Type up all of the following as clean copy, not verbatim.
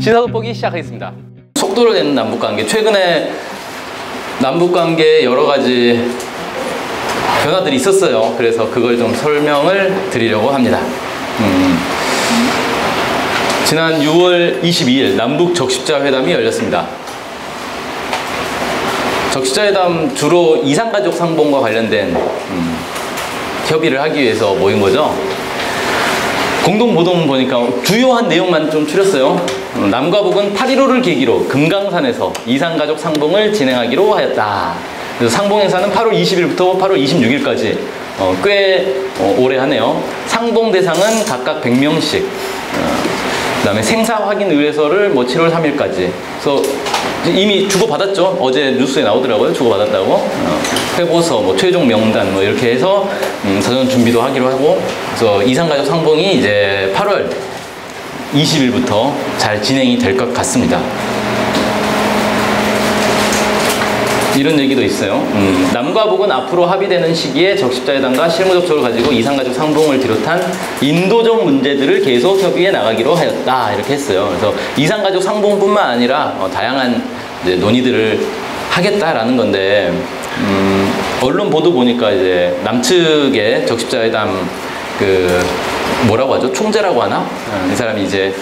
시사 돋보기 시작하겠습니다. 속도를 내는 남북관계. 최근에 남북관계에 여러 가지 변화들이 있었어요. 그래서 그걸 좀 설명을 드리려고 합니다. 지난 6월 22일 남북 적십자 회담이 열렸습니다. 적십자 회담 주로 이산가족 상봉과 관련된 협의를 하기 위해서 모인 거죠. 공동보도문 보니까 주요한 내용만 좀 추렸어요. 남과 북은 8.15를 계기로 금강산에서 이산가족 상봉을 진행하기로 하였다. 그래서 상봉 행사는 8월 20일부터 8월 26일까지 꽤 오래 하네요. 상봉 대상은 각각 100명씩. 그 다음에 생사 확인 의뢰서를 7월 3일까지. 그래서 이미 주고받았죠. 어제 뉴스에 나오더라고요. 주고받았다고. 회보서, 최종 명단 이렇게 해서 사전 준비도 하기로 하고. 그래서 이산가족 상봉이 이제 8월 20일부터 잘 진행이 될 것 같습니다. 이런 얘기도 있어요. 남과 북은 앞으로 합의되는 시기에 적십자회담과 실무 접촉을 가지고 이산가족 상봉을 비롯한 인도적 문제들을 계속 협의해 나가기로 하였다. 이렇게 했어요. 그래서 이산가족 상봉뿐만 아니라 다양한 이제 논의들을 하겠다라는 건데, 언론 보도 보니까 이제 남측의 적십자회담 뭐라고 하죠? 총재라고 하나? 이 사람이 이제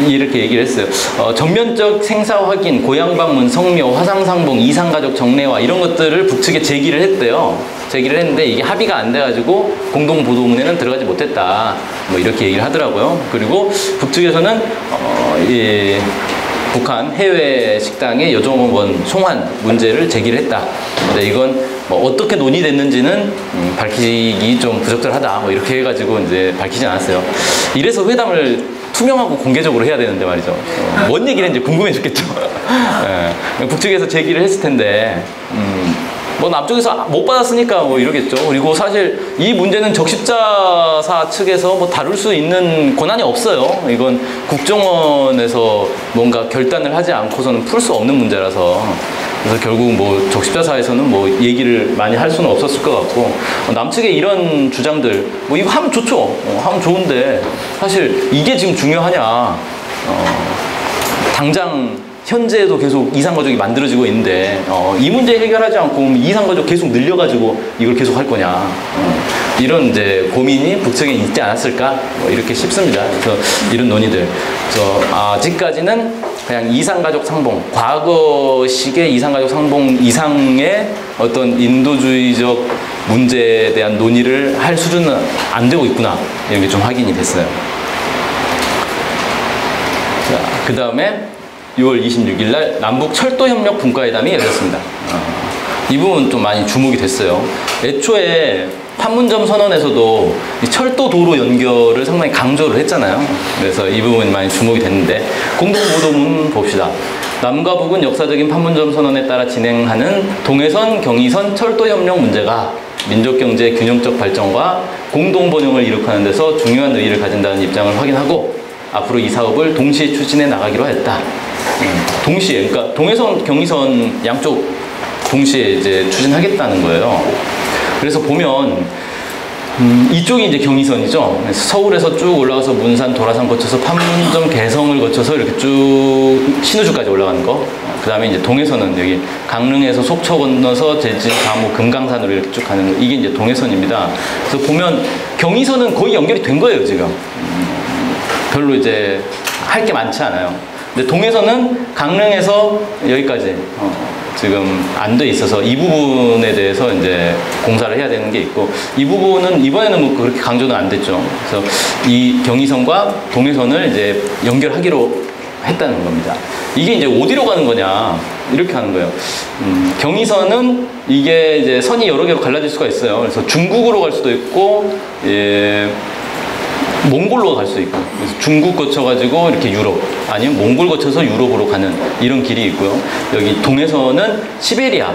이렇게 얘기를 했어요. 전면적 생사 확인, 고향 방문, 성묘, 화상상봉, 이산가족 정례화 이런 것들을 북측에 제기를 했대요. 제기를 했는데 이게 합의가 안 돼가지고 공동보도문에는 들어가지 못했다. 이렇게 얘기를 하더라고요. 그리고 북측에서는 이 북한 해외 식당의 여종원 송환 문제를 제기를 했다. 근데 이건 어떻게 논의됐는지는 밝히기 좀 부적절하다. 이렇게 해가지고 이제 밝히지 않았어요. 이래서 회담을 투명하고 공개적으로 해야 되는데 말이죠. 뭔 얘기를 했는지 궁금해 죽겠죠. 네. 북측에서 제기를 했을 텐데, 남쪽에서 못 받았으니까 이러겠죠. 그리고 사실 이 문제는 적십자사 측에서 다룰 수 있는 권한이 없어요. 이건 국정원에서 뭔가 결단을 하지 않고서는 풀 수 없는 문제라서. 그래서 결국 적십자사에서는 얘기를 많이 할 수는 없었을 것 같고, 남측의 이런 주장들, 이거 하면 좋죠. 하면 좋은데, 사실 이게 지금 중요하냐. 당장 현재에도 계속 이산가족이 만들어지고 있는데, 이 문제 해결하지 않고 이산가족 계속 늘려가지고 이걸 계속 할 거냐. 이런 이제 고민이 북측에 있지 않았을까? 이렇게 싶습니다. 그래서 이런 논의들. 그래서 아직까지는 그냥 이산가족 상봉, 과거식의 이산가족 상봉 이상의 어떤 인도주의적 문제에 대한 논의를 할 수준은 안 되고 있구나. 이렇게 좀 확인이 됐어요. 자, 그 다음에 6월 26일 날 남북 철도협력 분과회담이 열렸습니다. 이 부분 좀 많이 주목이 됐어요. 애초에 판문점 선언에서도 이 철도 도로 연결을 상당히 강조를 했잖아요. 그래서 이 부분이 많이 주목이 됐는데, 공동보도문 봅시다. 남과 북은 역사적인 판문점 선언에 따라 진행하는 동해선, 경의선 철도협력 문제가 민족경제 균형적 발전과 공동번영을 이룩하는 데서 중요한 의의를 가진다는 입장을 확인하고 앞으로 이 사업을 동시에 추진해 나가기로 했다. 동시에, 그러니까 동해선, 경의선 양쪽 동시에 이제 추진하겠다는 거예요. 그래서 보면 이쪽이 이제 경의선이죠. 서울에서 쭉 올라가서 문산, 도라산 거쳐서 판문점, 개성을 거쳐서 이렇게 쭉 신우주까지 올라가는 거. 그 다음에 이제 동해선은 여기 강릉에서 속초 건너서 제주, 감호, 금강산으로 이렇게 쭉 가는 거. 이게 이제 동해선입니다. 그래서 보면 경의선은 거의 연결이 된 거예요, 지금. 별로 이제 할 게 많지 않아요. 근데 동해선은 강릉에서 여기까지 지금 안 돼 있어서 이 부분에 대해서 이제 공사를 해야 되는 게 있고, 이 부분은 이번에는 그렇게 강조는 안 됐죠. 그래서 이 경의선과 동해선을 이제 연결하기로 했다는 겁니다. 이게 이제 어디로 가는 거냐, 이렇게 하는 거예요. 경의선은 이게 이제 선이 여러 개로 갈라질 수가 있어요. 그래서 중국으로 갈 수도 있고, 몽골로 갈 수 있고, 그래서 중국 거쳐가지고 이렇게 유럽, 아니면 몽골 거쳐서 유럽으로 가는 이런 길이 있고요. 여기 동해선은 시베리아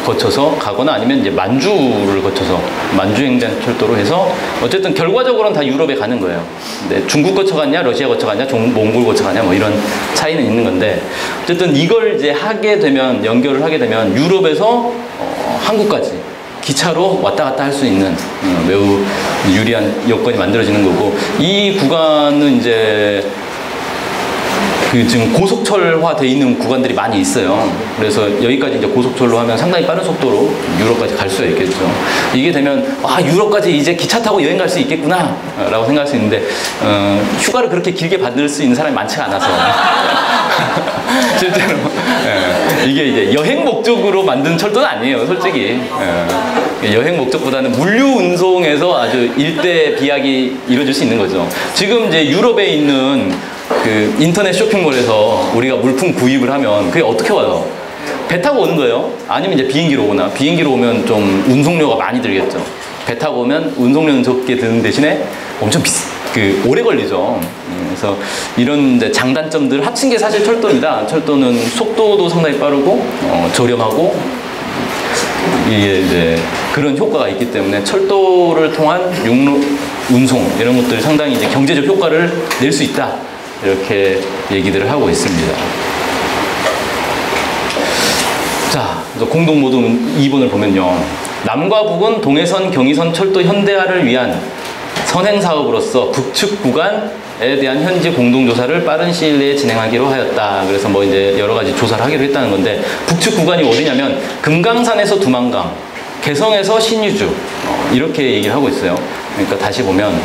거쳐서 가거나 아니면 이제 만주를 거쳐서 만주행전철도로 해서 어쨌든 결과적으로는 다 유럽에 가는 거예요. 근데 중국 거쳐갔냐, 러시아 거쳐갔냐, 몽골 거쳐가냐 이런 차이는 있는 건데, 어쨌든 이걸 이제 연결을 하게 되면 유럽에서 한국까지 기차로 왔다 갔다 할 수 있는 매우 유리한 여건이 만들어지는 거고, 이 구간은 이제 그 지금 고속철화 돼 있는 구간들이 많이 있어요. 그래서 여기까지 이제 고속철로 하면 상당히 빠른 속도로 유럽까지 갈 수가 있겠죠. 이게 되면 아 유럽까지 이제 기차 타고 여행 갈 수 있겠구나 라고 생각할 수 있는데 휴가를 그렇게 길게 받을 수 있는 사람이 많지가 않아서 실제로 이게 이제 여행 목적으로 만든 철도는 아니에요, 솔직히. 여행 목적보다는 물류 운송에서 아주 일대 비약이 이루어질 수 있는 거죠. 지금 이제 유럽에 있는 그 인터넷 쇼핑몰에서 우리가 물품 구입을 하면 그게 어떻게 와요? 배 타고 오는 거예요? 아니면 이제 비행기로 오나? 비행기로 오면 좀 운송료가 많이 들겠죠. 배 타고 오면 운송료는 적게 드는 대신에 엄청 오래 걸리죠. 그래서 이런 이제 장단점들 합친 게 사실 철도입니다. 철도는 속도도 상당히 빠르고 저렴하고 이게 이제 그런 효과가 있기 때문에 철도를 통한 육로 운송 이런 것들이 상당히 이제 경제적 효과를 낼 수 있다. 이렇게 얘기들을 하고 있습니다. 자, 그래서 공동 모두 2번을 보면요. 남과 북은 동해선, 경의선 철도 현대화를 위한 선행 사업으로서 북측 구간에 대한 현지 공동조사를 빠른 시일 내에 진행하기로 하였다. 그래서 뭐 이제 여러 가지 조사를 하기로 했다는 건데, 북측 구간이 어디냐면 금강산에서 두만강, 개성에서 신유주 이렇게 얘기를 하고 있어요. 그러니까 다시 보면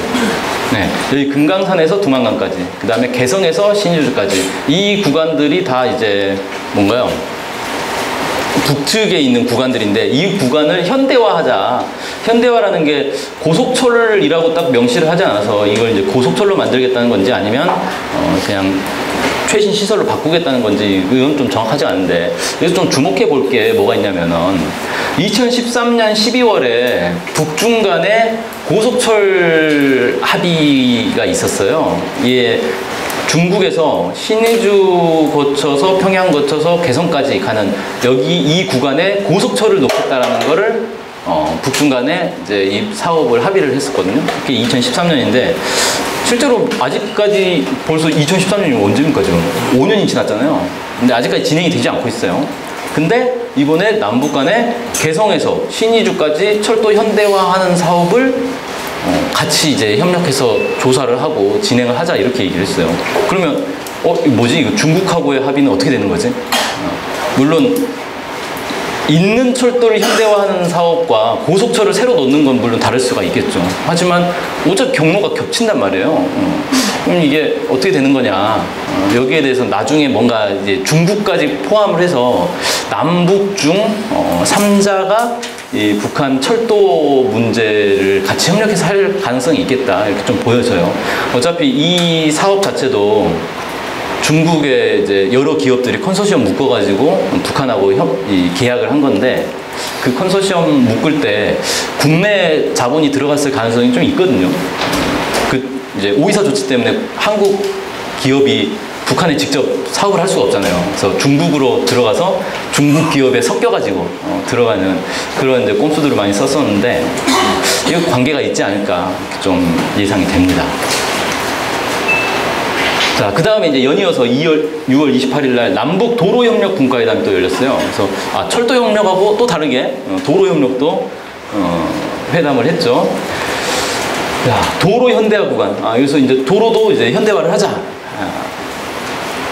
여기 금강산에서 두만강까지, 그 다음에 개성에서 신유주까지 이 구간들이 다 이제 뭔가요? 북측에 있는 구간들인데 이 구간을 현대화하자. 현대화라는 게 고속철이라고 딱 명시를 하지 않아서 이걸 이제 고속철로 만들겠다는 건지 아니면 그냥 최신 시설로 바꾸겠다는 건지 이건 좀 정확하지 않은데, 그래서 좀 주목해 볼 게 뭐가 있냐면은 2013년 12월에 북중 간에 고속철 합의가 있었어요. 이게 중국에서 신의주 거쳐서 평양 거쳐서 개성까지 가는 여기 이 구간에 고속철을 놓겠다라는 거를 북중 간에 이제 이 사업을 합의를 했었거든요. 그게 2013년인데 실제로 아직까지 벌써 2013년이면 언제입니까? 지금 5년이 지났잖아요. 근데 아직까지 진행이 되지 않고 있어요. 근데 이번에 남북 간에 개성에서 신의주까지 철도 현대화하는 사업을 같이 이제 협력해서 조사를 하고 진행을 하자 이렇게 얘기를 했어요. 그러면 뭐지? 이거 중국하고의 합의는 어떻게 되는 거지? 물론 있는 철도를 현대화하는 사업과 고속철을 새로 넣는 건 물론 다를 수가 있겠죠. 하지만 어차피 경로가 겹친단 말이에요. 그럼 이게 어떻게 되는 거냐? 여기에 대해서 나중에 뭔가 이제 중국까지 포함을 해서 남북 중 3자가 이 북한 철도 문제를 같이 협력해서 할 가능성이 있겠다 이렇게 좀 보여져요. 어차피 이 사업 자체도 중국의 이제 여러 기업들이 컨소시엄 묶어가지고 북한하고 계약을 한 건데, 그 컨소시엄 묶을 때 국내 자본이 들어갔을 가능성이 좀 있거든요. 그 이제 오이사 조치 때문에 한국 기업이 북한에 직접 사업을 할 수가 없잖아요. 그래서 중국으로 들어가서 중국 기업에 섞여가지고 들어가는 그런 이제 꼼수들을 많이 썼었는데, 이 관계가 있지 않을까 좀 예상이 됩니다. 자, 그 다음에 이제 연이어서 6월 28일 날 남북 도로협력 분과회담이 또 열렸어요. 그래서 철도협력하고 또 다르게 도로협력도 회담을 했죠. 야, 도로 현대화 구간. 여기서 이제 도로도 이제 현대화를 하자.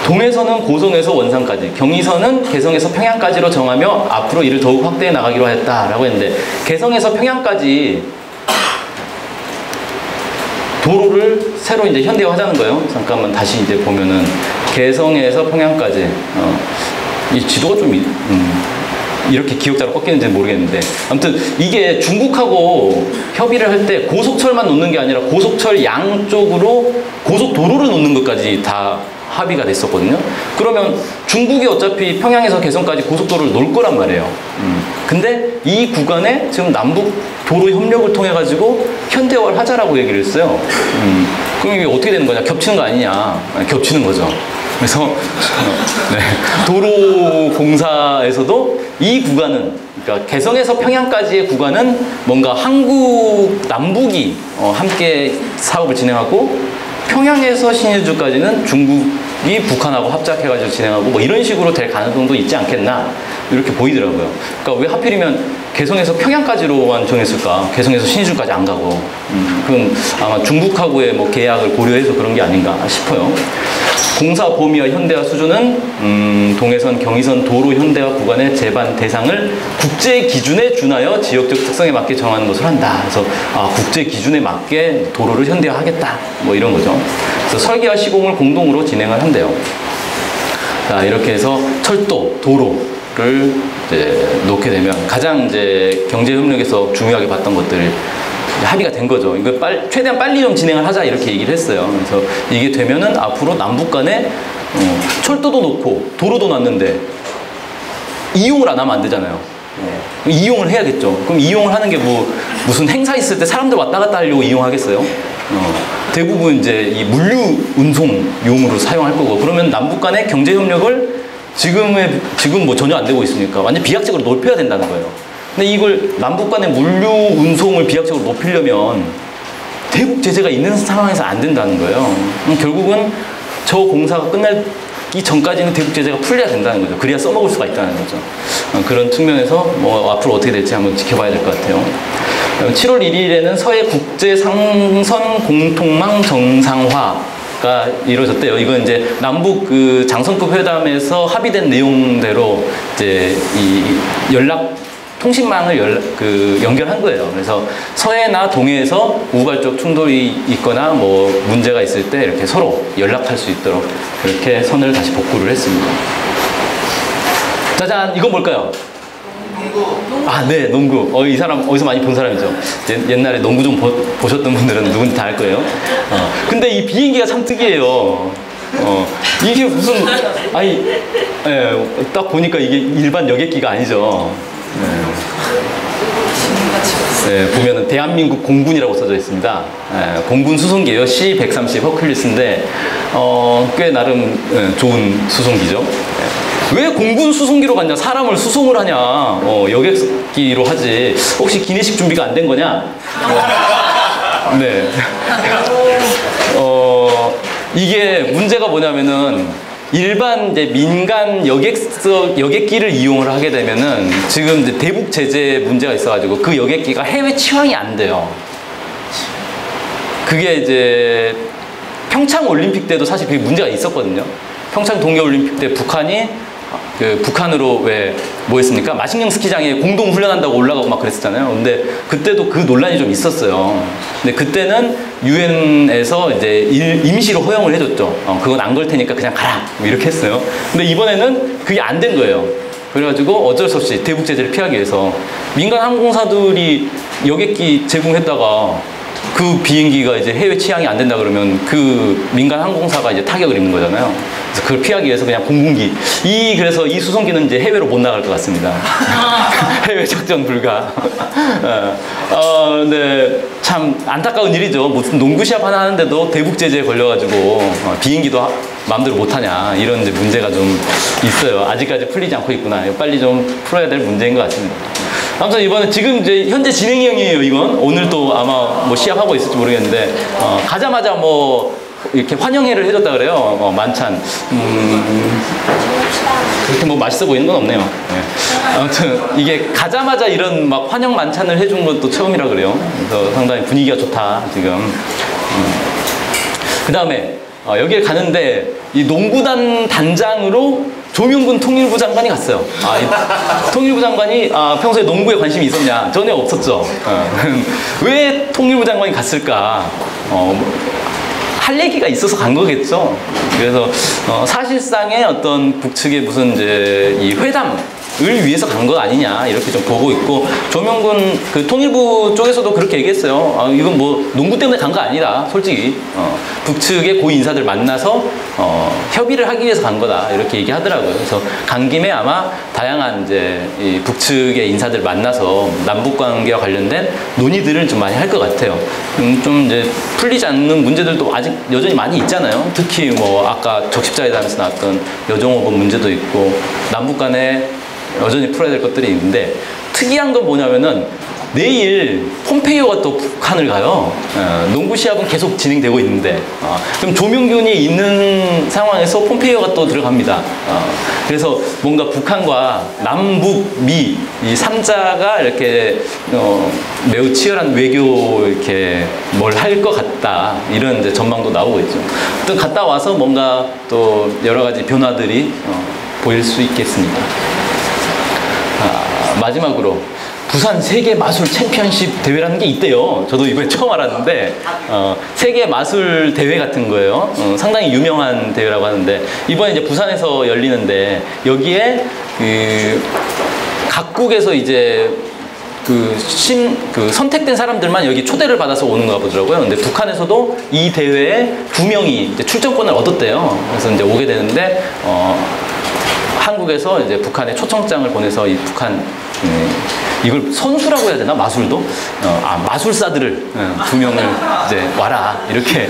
동해선은 고성에서 원산까지, 경의선은 개성에서 평양까지로 정하며 앞으로 이를 더욱 확대해 나가기로 했다라고 했는데, 개성에서 평양까지 도로를 새로 이제 현대화하자는 거예요. 잠깐만 다시 이제 보면은 개성에서 평양까지 이 지도가 좀 이렇게 기억자로 꺾이는지 모르겠는데, 아무튼 이게 중국하고 협의를 할 때 고속철만 놓는 게 아니라 고속철 양쪽으로 고속도로를 놓는 것까지 다 합의가 됐었거든요. 그러면 중국이 어차피 평양에서 개성까지 고속도로를 놓을 거란 말이에요. 근데 이 구간에 지금 남북 도로 협력을 통해 가지고 현대화를 하자라고 얘기를 했어요. 그럼 이게 어떻게 되는 거냐? 겹치는 거 아니냐? 겹치는 거죠. 그래서 도로공사에서도 이 구간은, 그러니까 개성에서 평양까지의 구간은 뭔가 한국 남북이 함께 사업을 진행하고, 평양에서 신의주까지는 중국이 북한하고 합작해가지고 진행하고 뭐 이런 식으로 될 가능성도 있지 않겠나 이렇게 보이더라고요. 그러니까 왜 하필이면 개성에서 평양까지로만 정했을까? 개성에서 신의주까지 안 가고. 그건 아마 중국하고의 뭐 계약을 고려해서 그런 게 아닌가 싶어요. 공사 범위와 현대화 수준은 동해선, 경의선 도로 현대화 구간의 제반 대상을 국제 기준에 준하여 지역적 특성에 맞게 정하는 것을 한다. 그래서 국제 기준에 맞게 도로를 현대화하겠다. 뭐 이런 거죠. 그래서 설계와 시공을 공동으로 진행을 한대요. 자, 이렇게 해서 철도, 도로를 이제 놓게 되면 가장 이제 경제 협력에서 중요하게 봤던 것들을 합의가 된 거죠. 이거 최대한 빨리 좀 진행을 하자 이렇게 얘기를 했어요. 그래서 이게 되면은 앞으로 남북 간에 철도도 놓고 도로도 놨는데 이용을 안 하면 안 되잖아요. 이용을 해야겠죠. 그럼 이용을 하는 게 뭐 무슨 행사 있을 때 사람들 왔다 갔다 하려고 이용하겠어요? 대부분 이제 이 물류 운송용으로 사용할 거고, 그러면 남북 간의 경제 협력을 지금 뭐 전혀 안 되고 있으니까 완전 비약적으로 높여야 된다는 거예요. 근데 이걸 남북 간의 물류 운송을 비약적으로 높이려면 대북 제재가 있는 상황에서 안 된다는 거예요. 결국은 저 공사가 끝나기 전까지는 대북 제재가 풀려야 된다는 거죠. 그래야 써먹을 수가 있다는 거죠. 그런 측면에서 뭐 앞으로 어떻게 될지 한번 지켜봐야 될 것 같아요. 7월 1일에는 서해 국제 상선 공통망 정상화가 이루어졌대요. 이건 이제 남북 그 장성급 회담에서 합의된 내용대로 이제 이 통신망을 연결한 거예요. 그래서 서해나 동해에서 우발적 충돌이 있거나 뭐 문제가 있을 때 이렇게 서로 연락할 수 있도록 그렇게 선을 다시 복구를 했습니다. 짜잔, 이건 뭘까요? 농구. 네, 농구. 이 사람 어디서 많이 본 사람이죠. 옛날에 농구 좀 보셨던 분들은 누군지 다 알 거예요. 근데 이 비행기가 참 특이해요. 이게 무슨, 딱 보니까 이게 일반 여객기가 아니죠. 보면은 대한민국 공군이라고 써져 있습니다. 공군 수송기예요. C-130 허큘리스인데 꽤 나름 좋은 수송기죠. 왜 공군 수송기로 갔냐? 사람을 수송을 하냐? 여객기로 하지. 혹시 기내식 준비가 안 된 거냐? 네. 이게 문제가 뭐냐면은 일반 이제 민간 여객기를 이용을 하게 되면은 지금 이제 대북 제재 문제가 있어가지고 그 여객기가 해외 취항이 안 돼요. 그게 이제 평창 올림픽 때도 사실 그게 문제가 있었거든요. 평창 동계 올림픽 때 북한으로 뭐 했습니까? 마식령 스키장에 공동 훈련한다고 올라가고 막 그랬었잖아요. 근데 그때도 그 논란이 좀 있었어요. 근데 그때는 유엔에서 이제 임시로 허용을 해줬죠. 그건 안 걸 테니까 그냥 가라. 뭐 이렇게 했어요. 근데 이번에는 그게 안 된 거예요. 그래가지고 어쩔 수 없이 대북 제재를 피하기 위해서 민간 항공사들이 여객기 제공했다가 그 비행기가 이제 해외 취항이 안 된다 그러면 그 민간 항공사가 이제 타격을 입는 거잖아요. 그래서 그걸 피하기 위해서 그냥 공군기. 그래서 이 수송기는 이제 해외로 못 나갈 것 같습니다. 해외 작전 불가. 근데 참 안타까운 일이죠. 무슨 농구 시합 하나 하는데도 대북 제재에 걸려가지고 비행기도 마음대로 못 타냐. 이런 이제 문제가 좀 있어요. 아직까지 풀리지 않고 있구나. 빨리 좀 풀어야 될 문제인 것 같습니다. 아무튼 이번에 지금 이제 현재 진행형이에요. 이건 오늘 또 아마 뭐 시합하고 있을지 모르겠는데 가자마자 뭐 이렇게 환영회를 해줬다 그래요. 만찬. 그렇게 뭐 맛있어 보이는 건 없네요. 네. 아무튼 이게 가자마자 이런 막 환영 만찬을 해준 것도 처음이라 그래요. 그래서 상당히 분위기가 좋다 지금. 그 다음에 여기에 가는데 이 농구단 단장으로 조명근 통일부 장관이 갔어요. 통일부 장관이 평소에 농구에 관심이 있었냐? 전혀 없었죠. 왜 통일부 장관이 갔을까? 할 얘기가 있어서 간 거겠죠. 그래서 사실상의 어떤 북측의 무슨 이제 이 회담을 위해서 간 것 아니냐 이렇게 좀 보고 있고, 조명근 그 통일부 쪽에서도 그렇게 얘기했어요. 이건 뭐 농구 때문에 간 거 아니다. 솔직히 북측의 고위 인사들 만나서 협의를 하기 위해서 간 거다 이렇게 얘기하더라고요. 그래서 간 김에 아마 다양한 이제 이 북측의 인사들 만나서 남북 관계와 관련된 논의들을 좀 많이 할 것 같아요. 좀 이제 풀리지 않는 문제들도 아직 여전히 많이 있잖아요. 특히 뭐 아까 적십자회담에서 나왔던 여종업원 문제도 있고 남북 간에 여전히 풀어야 될 것들이 있는데, 특이한 건 뭐냐면은 내일 폼페이오가 또 북한을 가요. 농구 시합은 계속 진행되고 있는데 그럼 조명균이 있는 상황에서 폼페이오가 또 들어갑니다. 그래서 뭔가 북한과 남북, 미 이 3자가 이렇게 매우 치열한 외교 이렇게 뭘 할 것 같다 이런 이제 전망도 나오고 있죠. 또 갔다 와서 뭔가 또 여러 가지 변화들이 보일 수 있겠습니다. 마지막으로 부산 세계 마술 챔피언십 대회라는 게 있대요. 저도 이번에 처음 알았는데 세계 마술 대회 같은 거예요. 상당히 유명한 대회라고 하는데 이번에 이제 부산에서 열리는데 여기에 각국에서 이제 선택된 사람들만 여기 초대를 받아서 오는가 보더라고요. 근데 북한에서도 이 대회에 2명이 이제 출전권을 얻었대요. 그래서 이제 오게 되는데 한국에서 이제 북한에 초청장을 보내서 이 북한 이걸 선수라고 해야 되나? 마술도? 마술사들을 2명을 이제 와라 이렇게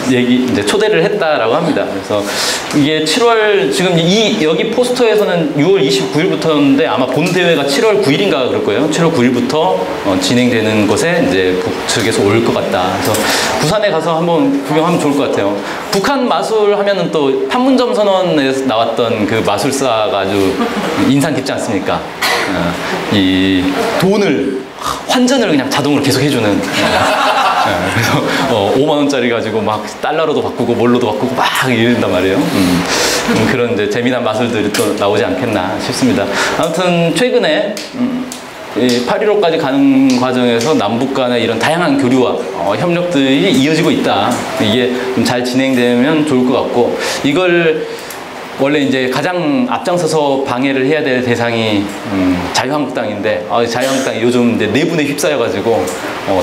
이제 초대를 했다라고 합니다. 그래서 이게 7월 지금 여기 포스터에서는 6월 29일부터인데 아마 본 대회가 7월 9일인가 그럴 거예요. 7월 9일부터 진행되는 곳에 이제 북측에서 올 것 같다. 그래서 부산에 가서 한번 구경하면 좋을 것 같아요. 북한 마술 하면은 또 판문점 선언에서 나왔던 그 마술사가 아주 인상 깊지 않습니까? 이 돈을 환전을 그냥 자동으로 계속 해주는 그래서 5만 원짜리 가지고 막 달러로도 바꾸고 뭘로도 바꾸고 막 이런단 말이에요. 그런 이제 재미난 마술들이 또 나오지 않겠나 싶습니다. 아무튼 최근에 8.15까지 가는 과정에서 남북 간의 이런 다양한 교류와 협력들이 이어지고 있다. 이게 좀 잘 진행되면 좋을 것 같고 이걸 원래 이제 가장 앞장서서 방해를 해야 될 대상이 자유한국당인데 자유한국당이 요즘 이제 내분에 휩싸여가지고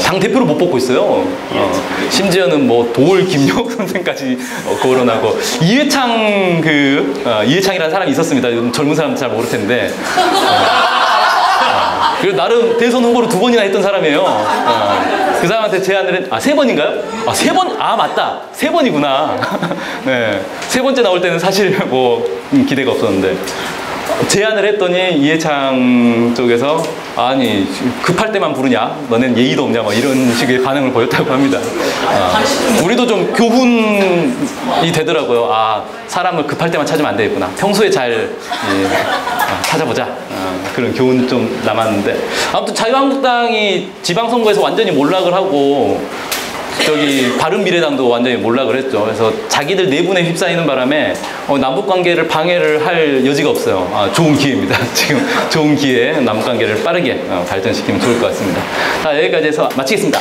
당 대표를 못 뽑고 있어요. 심지어는 뭐 도올 김영욱 선생까지 거론하고 이해창이라는 사람이 있었습니다. 요즘 젊은 사람들 잘 모를 텐데. 그리고 나름 대선 후보를 2번이나 했던 사람이에요. 그 사람한테 제안을 3번인가요? 3번? 맞다. 3번이구나. 네. 3번째 나올 때는 사실 뭐 기대가 없었는데. 제안을 했더니 이해창 쪽에서 아니 급할 때만 부르냐? 너넨 예의도 없냐? 뭐 이런 식의 반응을 보였다고 합니다. 우리도 좀 교훈이 되더라고요. 사람을 급할 때만 찾으면 안 되겠구나. 평소에 잘 찾아보자. 그런 교훈 좀 남았는데 아무튼 자유한국당이 지방선거에서 완전히 몰락을 하고 바른미래당도 완전히 몰락을 했죠. 그래서 자기들 내분에 휩싸이는 바람에 남북관계를 방해를 할 여지가 없어요. 좋은 기회입니다. 지금 좋은 기회에 남북관계를 빠르게 발전시키면 좋을 것 같습니다. 자, 여기까지 해서 마치겠습니다.